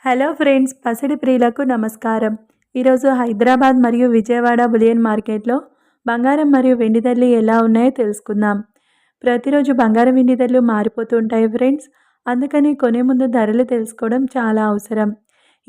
Hello friends, పసిడి ప్రియులకు నమస్కారం. ఈరోజు హైదరాబాద్ మరియు విజయవాడ బులియన్ మార్కెట్లో బంగారం మరియు వెండి ధరలు ఎలా ఉన్నాయో తెలుసుకుందాం. ప్రతిరోజు బంగారం వెండి ధరలు మారిపోతూ ఉంటాయి ఫ్రెండ్స్. అందుకని కొనే ముందు ధరలు తెలుసుకోవడం చాలా అవసరం.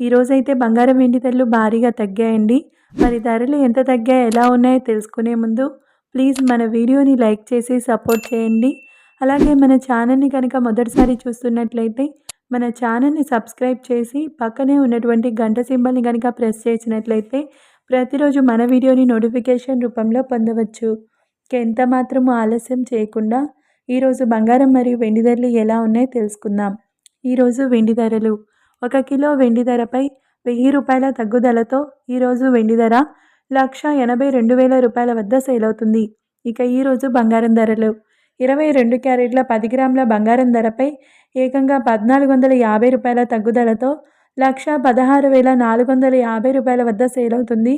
ఈరోజైతే బంగారం వెండి ధరలు భారీగా తగ్గాయండి. మరి ధరలు ఎంత తగ్గాయో ఎలా ఉన్నాయో తెలుసుకునే ముందు ప్లీజ్ మన వీడియోని లైక్ చేసి సపోర్ట్ చేయండి. అలాగే మన ఛానల్ని కనుక మొదటిసారి చూస్తున్నట్లయితే మన ఛానల్ని సబ్స్క్రైబ్ చేసి పక్కనే ఉన్నటువంటి గంట సింబల్ని కనుక ప్రెస్ చేసినట్లయితే ప్రతిరోజు మన వీడియోని నోటిఫికేషన్ రూపంలో పొందవచ్చు. ఎంత మాత్రము ఆలస్యం చేయకుండా ఈరోజు బంగారం మరియు వెండి ధరలు ఎలా ఉన్నాయో తెలుసుకుందాం. ఈరోజు వెండి ధరలు, 1 కిలో వెండి ధరపై 1000 రూపాయల తగ్గుదలతో ఈరోజు వెండి ధర 1,82,000 రూపాయల వద్ద సేల్ అవుతుంది. ఇక ఈరోజు బంగారం ధరలు, 22 క్యారెట్ల 10 గ్రాముల బంగారం ధరపై ఏకంగా 1,450 రూపాయల తగ్గుదలతో 1,16,450 రూపాయల వద్ద సేల్ అవుతుంది.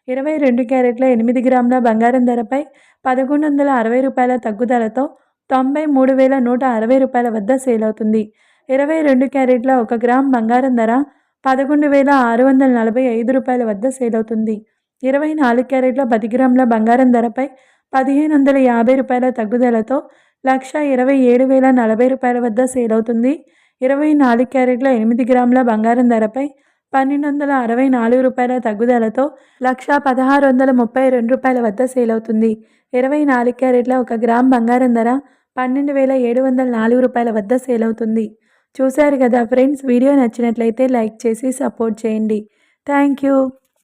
22 క్యారెట్ల 8 గ్రాముల బంగారం ధరపై 1,160 రూపాయల తగ్గుదలతో 93,160 రూపాయల వద్ద సేల్ అవుతుంది. 22 క్యారెట్ల 1 గ్రామ్ బంగారం ధర 11,645 రూపాయల వద్ద సేల్ అవుతుంది. 24 క్యారెట్ల 10 గ్రాముల బంగారం ధరపై 1,550 రూపాయల తగ్గుదలతో 1,27,040 రూపాయల వద్ద సేల్ అవుతుంది. 24 క్యారెట్ల 8 గ్రాముల బంగారం ధరపై 1,264 రూపాయల తగ్గుదలతో 1,1632 రూపాయల వద్ద సేల్ అవుతుంది. 24 క్యారెట్ల 1 గ్రామ్ బంగారం ధర 12,704 రూపాయల వద్ద సేల్ అవుతుంది. చూశారు కదా ఫ్రెండ్స్, వీడియో నచ్చినట్లయితే లైక్ చేసి సపోర్ట్ చేయండి. Thank you.